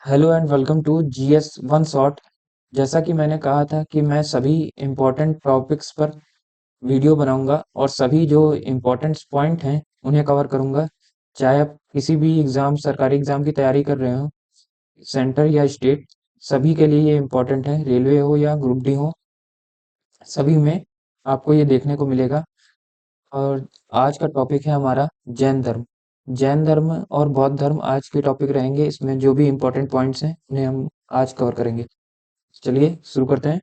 Hello and welcome to GS one shot. जैसा कि मैंने कहा था कि मैं सभी इम्पोर्टेंट टॉपिक्स पर वीडियो बनाऊंगा और सभी जो इम्पोर्टेंट पॉइंट हैं उन्हें कवर करूंगा। चाहे आप किसी भी एग्जाम सरकारी एग्जाम की तैयारी कर रहे हो, सेंटर या स्टेट, सभी के लिए ये इम्पोर्टेंट है। रेलवे हो या ग्रुप डी हो, सभी में आपको ये देखने को मिलेगा। और आज का टॉपिक है हमारा जैन धर्म। जैन धर्म और बौद्ध धर्म आज के टॉपिक रहेंगे। इसमें जो भी इम्पोर्टेंट पॉइंट्स हैं उन्हें हम आज कवर करेंगे। चलिए शुरू करते हैं।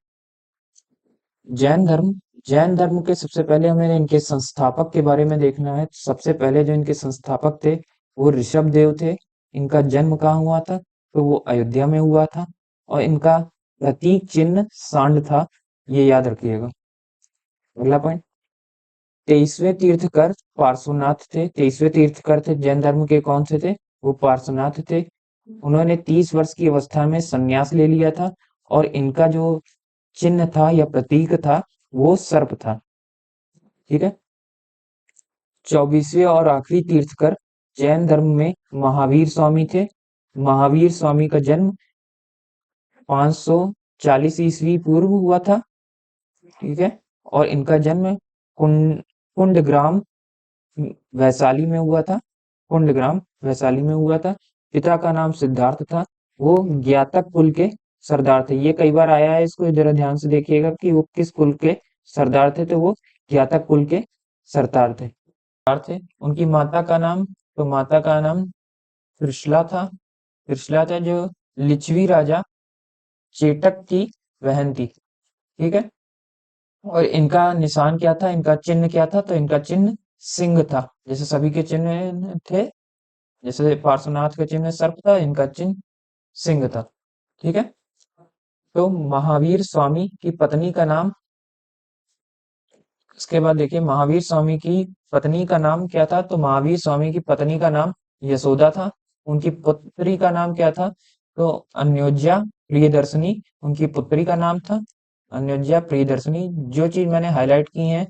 जैन धर्म। जैन धर्म के सबसे पहले हमें इनके संस्थापक के बारे में देखना है। सबसे पहले जो इनके संस्थापक थे वो ऋषभ देव थे। इनका जन्म कहाँ हुआ था? तो वो अयोध्या में हुआ था। और इनका प्रतीक चिन्ह सांड था, ये याद रखिएगा। अगला पॉइंट, 23वें तीर्थकर पार्श्वनाथ थे। 23वें तीर्थकर थे जैन धर्म के, कौन से थे? वो पार्श्वनाथ थे। उन्होंने 30 वर्ष की अवस्था में संन्यास ले लिया था और इनका जो चिन्ह था या प्रतीक था वो सर्प था। ठीक है। 24वें और आखिरी तीर्थकर जैन धर्म में महावीर स्वामी थे। महावीर स्वामी का जन्म 540 ईस्वी पूर्व हुआ था। ठीक है। और इनका जन्म कुंडग्राम वैशाली में हुआ था। कुंडग्राम वैशाली में हुआ था। पिता का नाम सिद्धार्थ था। वो ज्ञातक कुल के सरदार थे। ये कई बार आया है, इसको जरा ध्यान से देखिएगा कि वो किस कुल के सरदार थे। तो वो ज्ञातक कुल के सरदार थे। उनकी माता का नाम, तो माता का नाम त्रिशला था। त्रिशला था जो लिच्छवी राजा चेटक की बहन थी। ठीक है। और इनका निशान क्या था, इनका चिन्ह क्या था? तो इनका चिन्ह सिंह था। जैसे सभी के चिन्ह थे, जैसे पार्श्वनाथ का चिन्ह सर्प था, इनका चिन्ह सिंह था। ठीक है। तो महावीर स्वामी की पत्नी का नाम, इसके बाद देखिए महावीर स्वामी की पत्नी का नाम क्या था? तो महावीर स्वामी की पत्नी का नाम यशोदा था। उनकी पुत्री का नाम क्या था? तो अन्योज्या प्रियदर्शनी उनकी पुत्री का नाम था। अन्योज्या प्रियदर्शनी। जो चीज मैंने हाईलाइट की है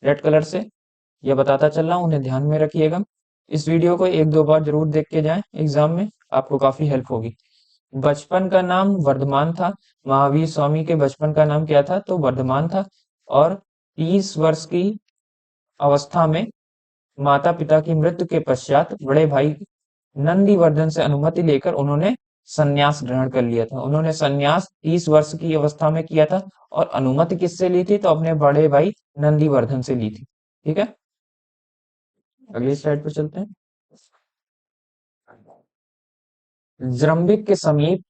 रेड कलर से, यह बताता चल रहा हूँ, उन्हें ध्यान में रखिएगा। इस वीडियो को एक दो बार जरूर देख के जाएं, एग्जाम में आपको काफी हेल्प होगी। बचपन का नाम वर्धमान था। महावीर स्वामी के बचपन का नाम क्या था? तो वर्धमान था। और 30 वर्ष की अवस्था में माता पिता की मृत्यु के पश्चात बड़े भाई नंदीवर्धन से अनुमति लेकर उन्होंने संन्यास ग्रहण कर लिया था। उन्होंने संन्यास 30 वर्ष की अवस्था में किया था। और अनुमति किससे ली थी? तो अपने बड़े भाई नंदीवर्धन से ली थी। ठीक है। अगली स्लाइड पर चलते हैं। जृंबिक के समीप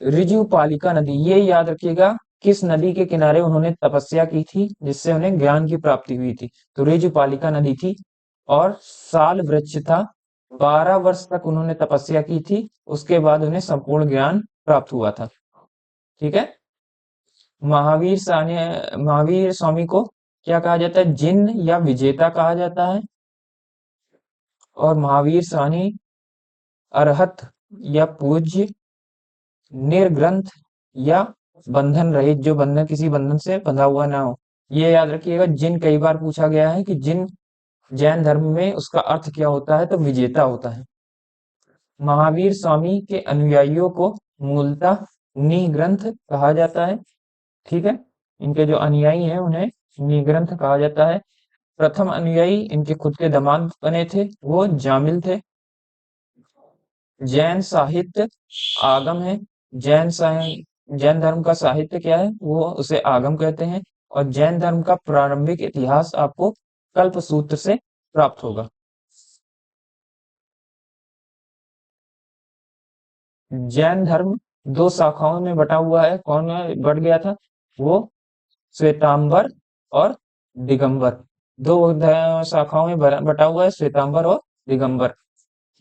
ऋजुपालिका नदी, ये याद रखिएगा किस नदी के किनारे उन्होंने तपस्या की थी जिससे उन्हें ज्ञान की प्राप्ति हुई थी? तो ऋजुपालिका नदी थी। और साल वृक्ष था। 12 वर्ष तक उन्होंने तपस्या की थी, उसके बाद उन्हें संपूर्ण ज्ञान प्राप्त हुआ था। ठीक है। महावीर स्वामी को क्या कहा जाता है? जिन या विजेता कहा जाता है। और महावीर स्वामी अरहत या पूज्य, निर्ग्रंथ या बंधन रहित, जो बंधन किसी बंधन से बंधा हुआ ना हो। ये याद रखिएगा। जिन कई बार पूछा गया है कि जिन जैन धर्म में उसका अर्थ क्या होता है? तो विजेता होता है। महावीर स्वामी के अनुयायियों को मूलतः निग्रंथ कहा जाता है। ठीक है। इनके जो अनुयायी हैं उन्हें निग्रंथ कहा जाता है। प्रथम अनुयायी इनके खुद के दामाद बने थे, वो जामिल थे। जैन साहित्य आगम है। जैन धर्म का साहित्य क्या है? वो उसे आगम कहते हैं। और जैन धर्म का प्रारंभिक इतिहास आपको कल्प सूत्र से प्राप्त होगा। जैन धर्म दो शाखाओं में बटा हुआ है। कौन बढ़ गया था? वो श्वेतांबर और दिगंबर। दो शाखाओं में बटा हुआ है, श्वेतांबर और दिगंबर।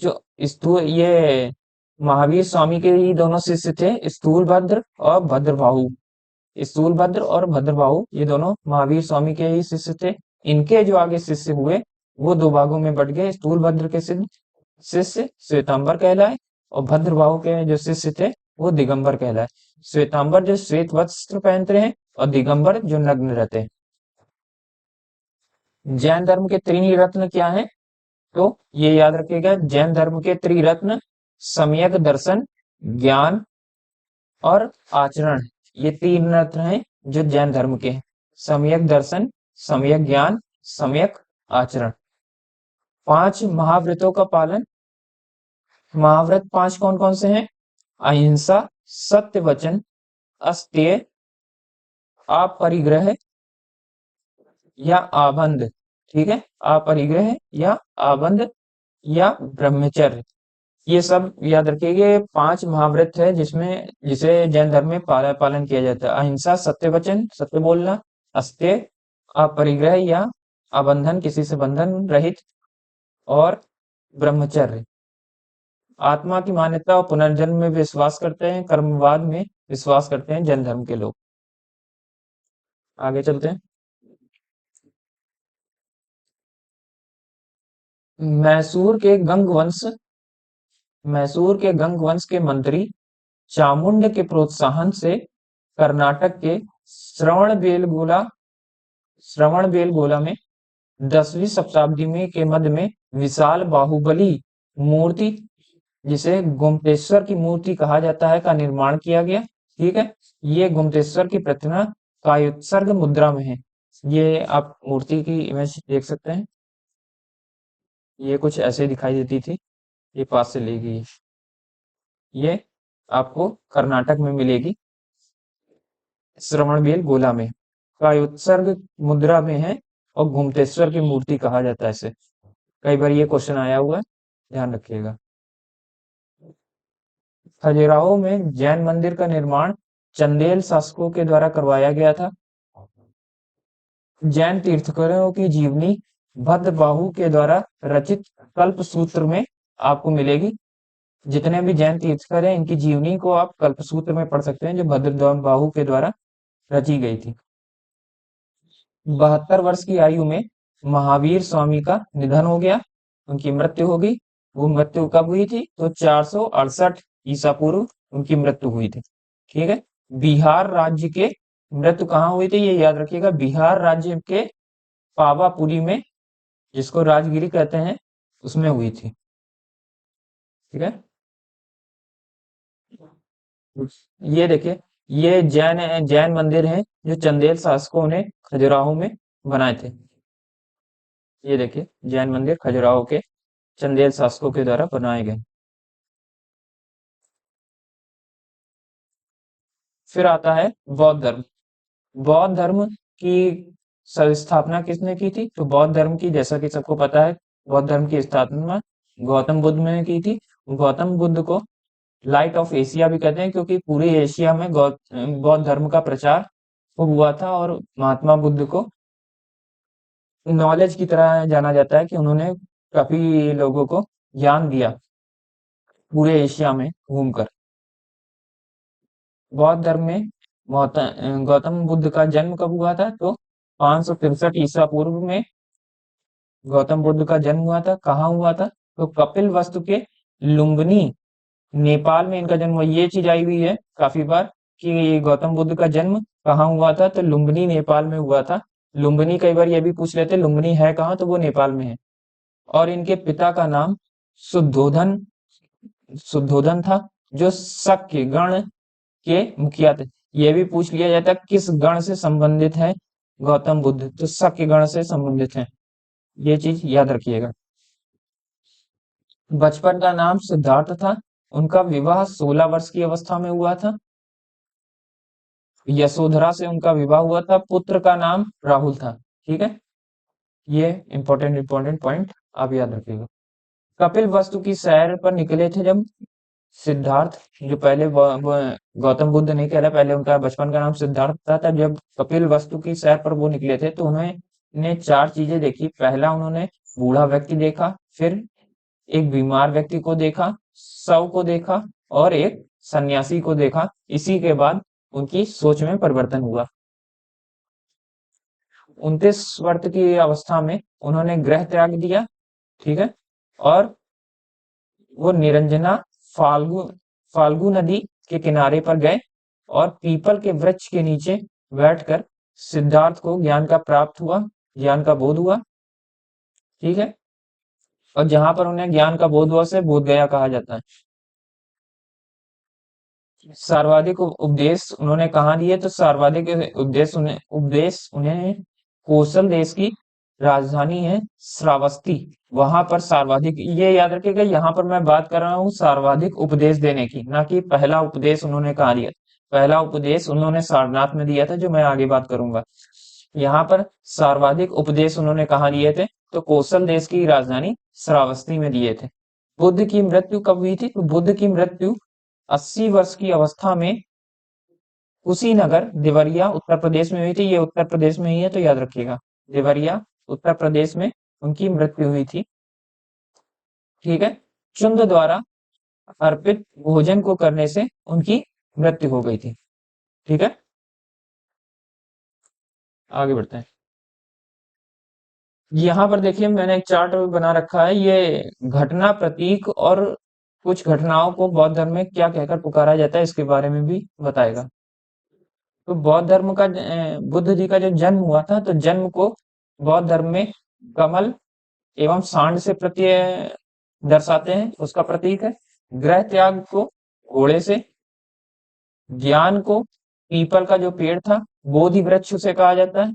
जो स्थूल ये महावीर स्वामी के ही दोनों शिष्य थे, स्थूलभद्र और भद्रबाहु। स्थूलभद्र और भद्रबाहु ये दोनों महावीर स्वामी के ही शिष्य थे। इनके जो आगे शिष्य हुए वो दो भागों में बट गए। स्थूलभद्र के शिष्य श्वेतांबर कहलाए और भद्रबाहु के जो शिष्य थे वो दिगंबर कहलाए। श्वेतांबर जो श्वेत वस्त्र पहनते हैं और दिगंबर जो नग्न रहते हैं। जैन धर्म के त्रिरत्न क्या है? तो ये याद रखिएगा, जैन धर्म के त्रिरत्न सम्यक दर्शन, ज्ञान और आचरण, ये तीन रत्न हैं जो जैन धर्म के हैं। सम्यक दर्शन, सम्यक ज्ञान, सम्यक आचरण। पांच महाव्रतों का पालन। महाव्रत पांच कौन कौन से हैं? अहिंसा, सत्य वचन, अस्तेय, अपरिग्रह या आबंध। ठीक है, अपरिग्रह या आबंध या ब्रह्मचर्य। ये सब याद रखिए, ये पांच महाव्रत है जिसमें जिसे जैन धर्म में पालन किया जाता है। अहिंसा, सत्य वचन, सत्य बोलना, अस्तेय, अपरिग्रह या अबंधन, किसी से बंधन रहित, और ब्रह्मचर्य। आत्मा की मान्यता और पुनर्जन्म में विश्वास करते हैं, कर्मवाद में विश्वास करते हैं जैन धर्म के लोग। आगे चलते हैं। मैसूर के गंग वंश मैसूर के गंग वंश के मंत्री चामुंड के प्रोत्साहन से कर्नाटक के श्रवणबेलगोला में 10वीं शताब्दी में के मध्य में विशाल बाहुबली मूर्ति, जिसे गोमतेश्वर की मूर्ति कहा जाता है, का निर्माण किया गया। ठीक है, ये गोमतेश्वर की प्रतिमा कायोत्सर्ग मुद्रा में है। ये आप मूर्ति की इमेज देख सकते हैं, ये कुछ ऐसे दिखाई देती थी। ये पास से ली गई, ये आपको कर्नाटक में मिलेगी, श्रवणबेल गोला में, कायोत्सर्ग मुद्रा में है, और गोमतेश्वर की मूर्ति कहा जाता है इसे। कई बार ये क्वेश्चन आया हुआ है, ध्यान रखिएगा। खजुराहो में जैन मंदिर का निर्माण चंदेल शासकों के द्वारा करवाया गया था। जैन तीर्थंकरों की जीवनी भद्रबाहु के द्वारा रचित कल्प सूत्र में आपको मिलेगी। जितने भी जैन तीर्थंकर हैं, इनकी जीवनी को आप कल्प सूत्र में पढ़ सकते हैं, जो भद्रबाहु के द्वारा रची गई थी। 72 वर्ष की आयु में महावीर स्वामी का निधन हो गया, उनकी मृत्यु हो गई। वो मृत्यु कब हुई थी? तो 468 ईसा पूर्व उनकी मृत्यु हुई थी। ठीक है, बिहार राज्य के मृत्यु कहाँ हुई थी ये याद रखिएगा, बिहार राज्य के पावापुरी में, जिसको राजगिरी कहते हैं, उसमें हुई थी। ठीक है, ये देखिए, ये जैन जैन मंदिर है जो चंदेल शासकों ने खजुराहो में बनाए थे। ये देखिए, जैन मंदिर खजुराहो के चंदेल शासकों के द्वारा बनाए गए। फिर आता है बौद्ध धर्म। बौद्ध धर्म की स्थापना किसने की थी? तो बौद्ध धर्म की, जैसा कि सबको पता है, बौद्ध धर्म की स्थापना गौतम बुद्ध ने की थी। गौतम बुद्ध को लाइट ऑफ एशिया भी कहते हैं, क्योंकि पूरे एशिया में बौद्ध धर्म का प्रचार खूब हुआ था, और महात्मा बुद्ध को नॉलेज की तरह जाना जाता है कि उन्होंने काफी लोगों को ज्ञान दिया पूरे एशिया में घूमकर। बौद्ध धर्म में गौतम बुद्ध का जन्म कब हुआ था? तो 563 ईसा पूर्व में गौतम बुद्ध का जन्म हुआ था। कहाँ हुआ था? तो कपिल वस्तु के लुम्बिनी, नेपाल में इनका जन्म हुआ। ये चीज आई हुई है काफी बार कि गौतम बुद्ध का जन्म कहाँ हुआ था, तो लुम्बिनी नेपाल में हुआ था। लुम्बिनी कई बार ये भी पूछ लेते हैं लुम्बिनी है कहाँ, तो वो नेपाल में है। और इनके पिता का नाम शुद्धोधन शुद्धोधन था, जो शक्य गण के मुखिया थे। ये भी पूछ लिया जाता है किस गण से संबंधित है गौतम बुद्ध, तो शक्य गण से संबंधित है। ये चीज याद रखिएगा। बचपन का नाम सिद्धार्थ था। उनका विवाह 16 वर्ष की अवस्था में हुआ था। यशोधरा से उनका विवाह हुआ था। पुत्र का नाम राहुल था। ठीक है, ये इंपॉर्टेंट इंपॉर्टेंट पॉइंट आप याद रखिएगा। कपिल वस्तु की सैर पर निकले थे जब सिद्धार्थ, जो पहले गौतम बुद्ध नहीं कहला, पहले उनका बचपन का नाम सिद्धार्थ था। तब जब कपिल वस्तु की सैर पर वो निकले थे, तो उन्होंने चार चीजें देखी। पहला, उन्होंने बूढ़ा व्यक्ति देखा, फिर एक बीमार व्यक्ति को देखा, शव को देखा, और एक सन्यासी को देखा। इसी के बाद उनकी सोच में परिवर्तन हुआ। 29 वर्ष की अवस्था में उन्होंने गृह त्याग दिया। ठीक है, और वो निरंजना फाल्गु फाल्गु नदी के किनारे पर गए, और पीपल के वृक्ष के नीचे बैठकर सिद्धार्थ को ज्ञान का प्राप्त हुआ, ज्ञान का बोध हुआ। ठीक है, और जहां पर उन्हें ज्ञान का बोध हुआ से बोध गया कहा जाता है। सर्वाधिक उपदेश उन्होंने कहाँ दिए, तो सर्वाधिक उपदेश उन्हें कौशल देश की राजधानी है श्रावस्ती, वहां पर सर्वाधिक, ये याद रखिएगा, यहाँ पर मैं बात कर रहा हूँ सर्वाधिक उपदेश देने की, ना कि पहला उपदेश उन्होंने कहाँ दिया। पहला उपदेश उन्होंने सारनाथ में दिया था, जो मैं आगे बात करूंगा। यहाँ पर सर्वाधिक उपदेश उन्होंने कहाँ दिए थे, तो कौशल देश की राजधानी श्रावस्ती में दिए थे। बुद्ध की मृत्यु कब हुई थी, तो बुद्ध की मृत्यु 80 वर्ष की अवस्था में कुशीनगर देवरिया उत्तर प्रदेश में हुई थी। ये उत्तर प्रदेश में ही है, तो याद रखिएगा, देवरिया उत्तर प्रदेश में उनकी मृत्यु हुई थी। ठीक है। चुंद द्वारा अर्पित भोजन को करने से उनकी मृत्यु हो गई थी। ठीक है, आगे बढ़ते हैं। यहाँ पर देखिए मैंने एक चार्ट बना रखा है, ये घटना प्रतीक और कुछ घटनाओं को बौद्ध धर्म में क्या कहकर पुकारा जाता है, इसके बारे में भी बताएगा। तो बौद्ध धर्म का बुद्ध जी का जो जन्म हुआ था, तो जन्म को बौद्ध धर्म में कमल एवं सांड से प्रत्यय दर्शाते हैं, उसका प्रतीक है। गृह त्याग को घोड़े से, ज्ञान को पीपल का जो पेड़ था बोधि वृक्ष उसे कहा जाता है।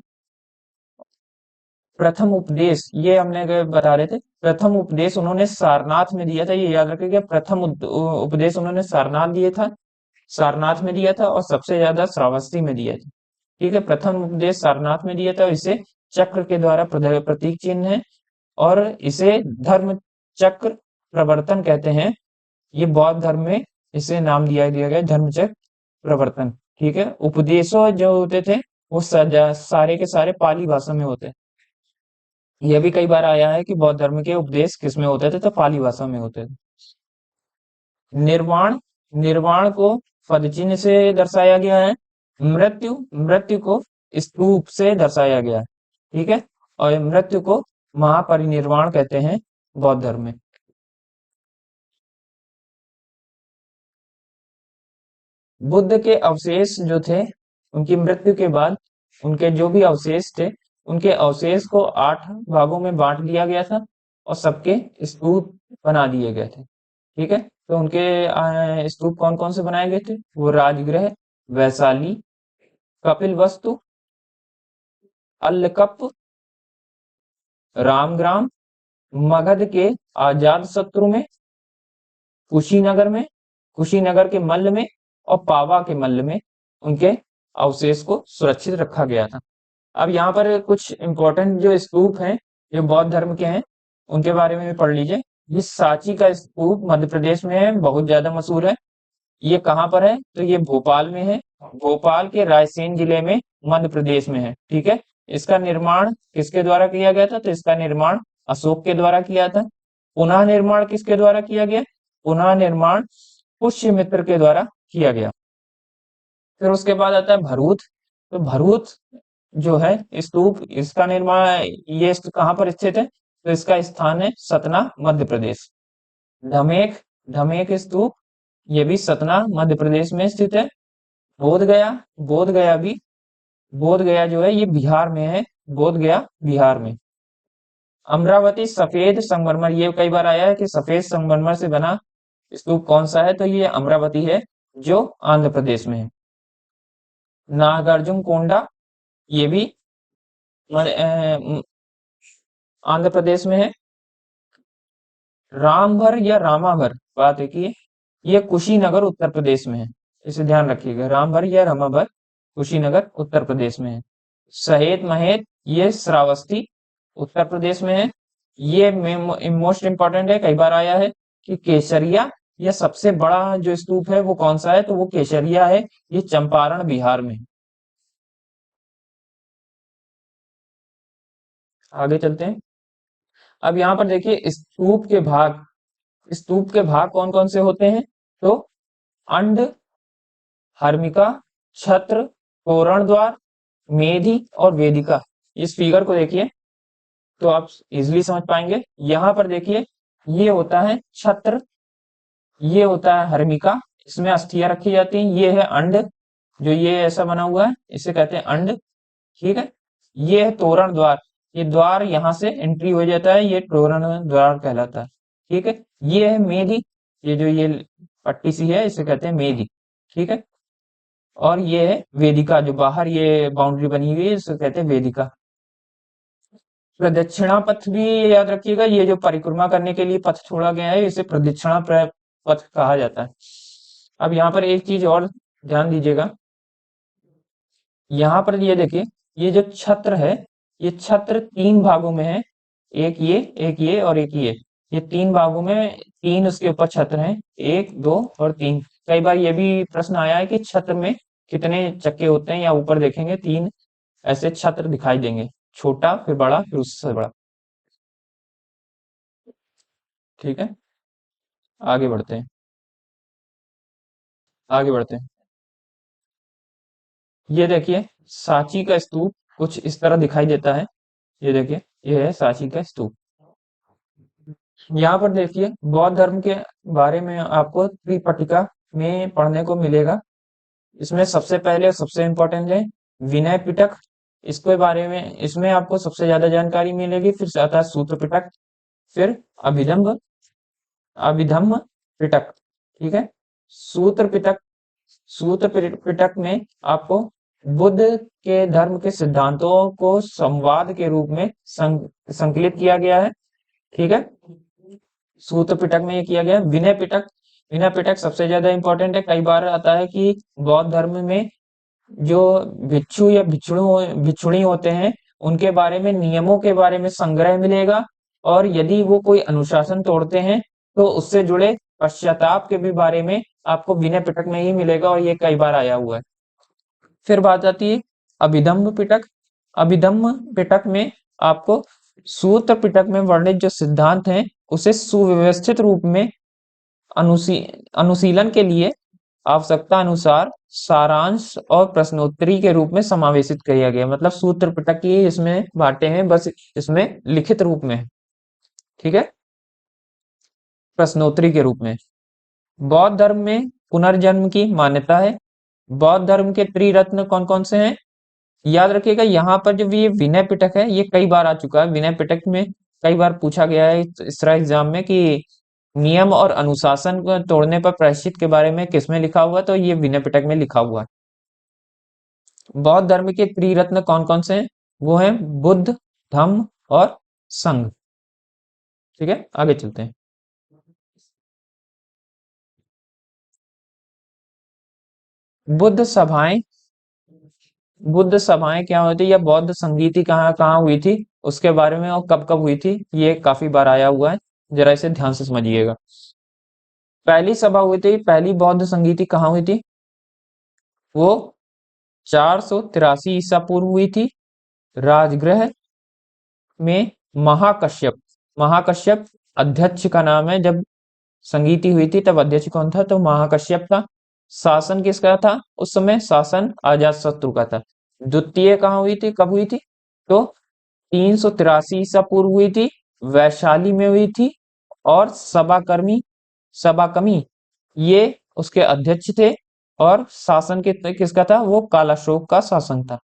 प्रथम उपदेश ये हमने बता रहे थे, प्रथम उपदेश उन्होंने सारनाथ में दिया था, ये याद रखिएगा, प्रथम उपदेश उन्होंने सारनाथ दिया था, सारनाथ में दिया था, और सबसे ज्यादा श्रावस्ती में दिया था। ठीक है, प्रथम उपदेश सारनाथ में दिया था, इसे चक्र के द्वारा प्रतीक चिन्ह है, और इसे धर्म चक्र प्रवर्तन कहते हैं। ये बौद्ध धर्म में इसे नाम दिया गया धर्म चक्र प्रवर्तन। ठीक है, उपदेशों जो होते थे वो सारे के सारे पाली भाषा में होते हैं। यह भी कई बार आया है कि बौद्ध धर्म के उपदेश किसमें होते थे, तो पाली भाषा में होते थे। निर्वाण, निर्वाण को पदचिन्ह से दर्शाया गया है। मृत्यु, मृत्यु को स्तूप से दर्शाया गया है। ठीक है, और मृत्यु को महापरिनिर्वाण कहते हैं बौद्ध धर्म में। बुद्ध के अवशेष जो थे, उनकी मृत्यु के बाद उनके जो भी अवशेष थे, उनके अवशेष को 8 भागों में बांट दिया गया था, और सबके स्तूप बना दिए गए थे। ठीक है, तो उनके स्तूप कौन कौन से बनाए गए थे, वो राजगृह, वैशाली, कपिल वस्तु, अल्लकप, रामग्राम, मगध के आजाद शत्रु में, कुशीनगर में, कुशीनगर के मल्ल में, और पावा के मल्ल में उनके अवशेष को सुरक्षित रखा गया था। अब यहाँ पर कुछ इंपॉर्टेंट जो स्तूप हैं, जो बौद्ध धर्म के हैं, उनके बारे में भी पढ़ लीजिए। ये सांची का स्तूप मध्य प्रदेश में है, बहुत ज्यादा मशहूर है। ये कहाँ पर है, तो ये भोपाल में है, भोपाल के रायसेन जिले में मध्य प्रदेश में है। ठीक है, इसका निर्माण किसके द्वारा किया गया था, तो इसका निर्माण अशोक के द्वारा किया था। पुनः निर्माण किसके द्वारा किया गया, पुनः निर्माण पुष्यमित्र के द्वारा किया गया। फिर उसके बाद आता है भरूच। तो भरूच जो है स्तूप, इसका निर्माण, ये कहाँ पर स्थित है, तो इसका स्थान है सतना मध्य प्रदेश। ढमेक, ढमेक स्तूप, ये भी सतना मध्य प्रदेश में स्थित है। बोध गया, बोध गया भी, बोध गया जो है ये बिहार में है, बोध गया बिहार में। अमरावती सफेद संगमरमर, ये कई बार आया है कि सफेद संगमरमर से बना स्तूप कौन सा है, तो ये अमरावती है, जो आंध्र प्रदेश में है। नागार्जुन कोंडा, ये भी आंध्र प्रदेश में है। रामभर या रामाभर, बात है कि ये कुशीनगर उत्तर प्रदेश में है, इसे ध्यान रखिएगा, रामभर या रामाभर कुशीनगर उत्तर प्रदेश में है। सहेत महेत, ये श्रावस्ती उत्तर प्रदेश में है। ये मोस्ट इंपॉर्टेंट है, कई बार आया है कि केसरिया, यह सबसे बड़ा जो स्तूप है वो कौन सा है, तो वो केसरिया है, ये चंपारण बिहार में है। आगे चलते हैं। अब यहाँ पर देखिए स्तूप के भाग, स्तूप के भाग कौन कौन से होते हैं, तो अंड, हर्मिका, छत्र, तोरण द्वार, मेधि और वेदिका। इस फिगर को देखिए तो आप इजिली समझ पाएंगे। यहाँ पर देखिए ये होता है छत्र, ये होता है हर्मिका, इसमें अस्थियां रखी जाती हैं। ये है अंड, जो ये ऐसा बना हुआ है, इसे कहते हैं अंड। ठीक है, ये है तोरण द्वार, ये द्वार यहाँ से एंट्री हो जाता है, ये तोरण द्वार कहलाता है। ठीक है, ये है मेधि, ये जो ये पट्टी सी है इसे कहते हैं मेधि। ठीक है। और ये है वेदिका, जो बाहर ये बाउंड्री बनी हुई है इसको कहते हैं वेदिका। प्रदक्षिणा पथ भी याद रखिएगा, ये जो परिक्रमा करने के लिए पथ छोड़ा गया है इसे पथ कहा जाता है। अब यहाँ पर एक चीज और ध्यान दीजिएगा, यहाँ पर ये देखिए, ये जो छत्र है, ये छत्र तीन भागों में है, एक ये और एक ये तीन भागों में, तीन उसके ऊपर छत्र हैं, एक दो और तीन। कई बार ये भी प्रश्न आया है कि छत्र में कितने चक्के होते हैं, या ऊपर देखेंगे तीन ऐसे छत्र दिखाई देंगे, छोटा फिर बड़ा फिर उससे बड़ा। ठीक है, आगे बढ़ते हैं, आगे बढ़ते हैं। ये देखिए, सांची का स्तूप कुछ इस तरह दिखाई देता है। ये देखिए, ये है सांची का स्तूप। यहाँ पर देखिए, बौद्ध धर्म के बारे में आपको त्रिपिटका में पढ़ने को मिलेगा। इसमें सबसे पहले सबसे इम्पोर्टेंट है विनय पिटक। इसके बारे में, इसमें आपको सबसे ज्यादा जानकारी मिलेगी। फिर से आता है सूत्र पिटक, फिर अभिधम्म अभिधम्म पिटक। ठीक है, सूत्र पिटक, पिटक में आपको बुद्ध के धर्म के सिद्धांतों को संवाद के रूप में संकलित किया गया है। ठीक है, सूत्र पिटक में ये किया गया है। विनय पिटक सबसे ज्यादा इंपॉर्टेंट है। कई बार आता है कि बौद्ध धर्म में जो भिक्षु या भिक्षुणी होते हैं, उनके बारे में, नियमों के बारे में संग्रह मिलेगा, और यदि वो कोई अनुशासन तोड़ते हैं तो उससे जुड़े पश्चाताप के भी बारे में आपको विनय पिटक में ही मिलेगा, और ये कई बार आया हुआ है। फिर बात आती है अभिधम्म पिटक। अभिधम्म पिटक में आपको सूत्र पिटक में वर्णित जो सिद्धांत हैं उसे सुव्यवस्थित रूप में अनुशी अनुशीलन के लिए आवश्यकता अनुसार सारांश और प्रश्नोत्तरी के रूप में समावेशित किया गया। मतलब सूत्र पिटक की इसमें बातें हैं, बस इसमें लिखित रूप में है। ठीक है, प्रश्नोत्तरी के रूप में। बौद्ध धर्म में पुनर्जन्म की मान्यता है। बौद्ध धर्म के त्रिरत्न कौन कौन से हैं, याद रखिएगा। यहाँ पर जो ये विनय पिटक है, ये कई बार आ चुका है। विनय पिटक में कई बार पूछा गया है इस तरह एग्जाम में कि नियम और अनुशासन को तोड़ने पर प्रायश्चित के बारे में किसमें लिखा हुआ है, तो ये विनय पिटक में लिखा हुआ है। बौद्ध धर्म के त्रिरत्न कौन कौन से हैं, वो हैं बुद्ध, धम्म और संघ। ठीक है, आगे चलते हैं। बुद्ध सभाएं, बुद्ध सभाएं क्या होती है, या बौद्ध संगीति कहाँ कहाँ हुई थी उसके बारे में, और कब कब हुई थी, ये काफी बार आया हुआ है। जरा इसे ध्यान से समझिएगा। पहली सभा हुई थी, पहली बौद्ध संगीति कहाँ हुई थी, वो 483 ईसा पूर्व हुई थी, राजगृह में। महाकश्यप, महाकश्यप अध्यक्ष का नाम है। जब संगीति हुई थी तब अध्यक्ष कौन था, तो महाकश्यप था। शासन किसका था उस समय, शासन अजातशत्रु का था। द्वितीय कहाँ हुई थी, कब हुई थी, तो 383 ईसा पूर्व हुई थी, वैशाली में हुई थी। और सभाकर्मी ये उसके अध्यक्ष थे, और शासन किसका था, वो कालाशोक का शासन था।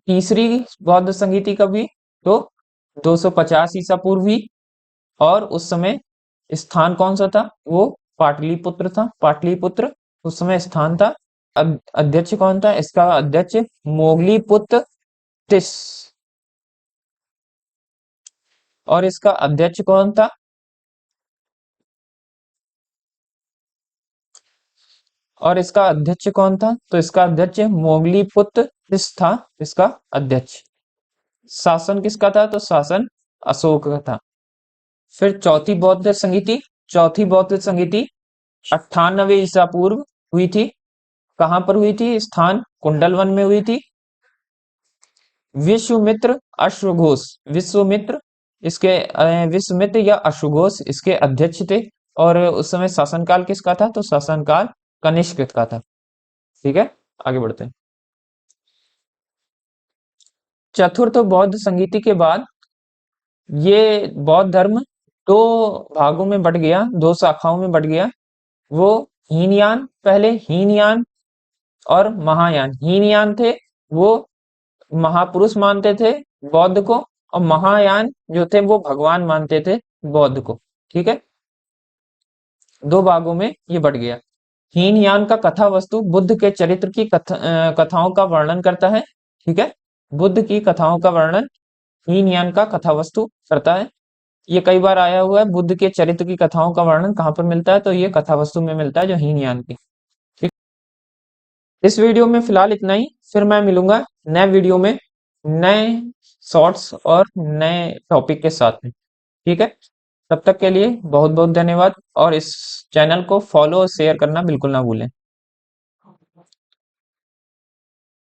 तीसरी बौद्ध संगीति कब हुई, तो 250 ईसा पूर्व हुई, और उस समय स्थान कौन सा था, वो पाटलिपुत्र था, पाटलिपुत्र उस समय स्थान था। अध्यक्ष कौन था, इसका अध्यक्ष मोगलीपुत्र तिस, और इसका अध्यक्ष कौन था, और इसका अध्यक्ष कौन था, तो इसका अध्यक्ष मोगलीपुत्र तिस था इसका अध्यक्ष। शासन किसका था, तो शासन अशोक का था। फिर चौथी बौद्ध संगीति 98 ईसा पूर्व हुई थी। कहां पर हुई थी, स्थान कुंडलवन में हुई थी। विश्वामित्र अश्वघोष, विश्वामित्र इसके विश्वामित्र या अश्वघोष इसके अध्यक्ष थे। और उस समय शासनकाल किसका था, तो शासनकाल कनिष्क का था। ठीक है, आगे बढ़ते हैं। चतुर्थ बौद्ध संगीति के बाद ये बौद्ध धर्म दो भागों में बट गया, दो शाखाओं में बट गया। वो हीनयान, पहले हीनयान और महायान। हीनयान थे वो महापुरुष मानते थे बौद्ध को, और महायान जो थे वो भगवान मानते थे बौद्ध को। ठीक है, दो भागों में ये बट गया। हीनयान का कथा वस्तु बुद्ध के चरित्र की कथाओं का वर्णन करता है। ठीक है, बुद्ध की कथाओं का वर्णन हीनयान का कथा वस्तु करता है। ये कई बार आया हुआ है, बुद्ध के चरित्र की कथाओं का वर्णन कहाँ पर मिलता है, तो ये कथा वस्तु में मिलता है, जो हीनयान की। ठीक, इस वीडियो में फिलहाल इतना ही, फिर मैं मिलूंगा नए वीडियो में नए शॉर्ट्स और नए टॉपिक के साथ में। ठीक है, तब तक के लिए बहुत बहुत धन्यवाद, और इस चैनल को फॉलो और शेयर करना बिल्कुल ना भूलें।